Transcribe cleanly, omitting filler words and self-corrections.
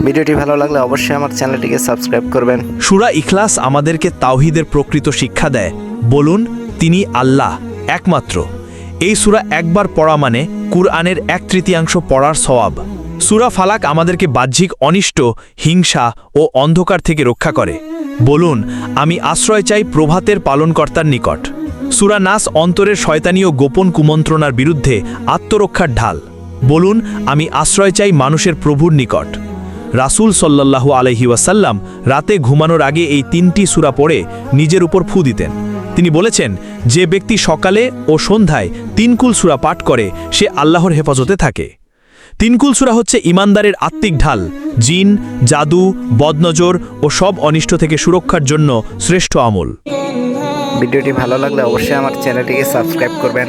ভিডিওটি ভালো লাগলে অবশ্যই আমার চ্যানেলটিকে সাবস্ক্রাইব করবেন। সূরা ইখলাস আমাদেরকে তাওহীদের প্রকৃত শিক্ষা দেয়। বলুন, তিনি আল্লাহ একমাত্র। এই সূরা একবার পড়া মানে কুরআনের 1/3 পড়ার সওয়াব। সূরা ফালাক আমাদেরকে বাহ্যিক অনিষ্ট, হিংসা ও অন্ধকার থেকে রক্ষা করে। বলুন, আমি আশ্রয় চাই প্রভাতের পালনকর্তার নিকট। সূরা নাস অন্তরের শয়তানি ও গোপন কুমন্ত্রণার বিরুদ্ধে আত্মরক্ষার ঢাল। বলুন, আমি আশ্রয় চাই মানুষের প্রভুর নিকট। রাসূল সাল্লাল্লাহু আলাইহি ওয়াসাল্লাম রাতে ঘুমানোর আগে এই 3টি সূরা পড়ে নিজের উপর ফু দিতেন। তিনি বলেছেন, যে ব্যক্তি সকালে ও সন্ধ্যায় 3 কুল সূরা পাঠ করে সে আল্লাহর হেফাজতে থাকে। 3 কুল সূরা হচ্ছে ঈমানদারের আত্মিক ঢাল, জিন, জাদু, বদনজর ও সব অনিষ্ট থেকে সুরক্ষার জন্য শ্রেষ্ঠ আমল। ভিডিওটি ভালো লাগলে অবশ্যই আমার চ্যানেলটিকে সাবস্ক্রাইব করবেন।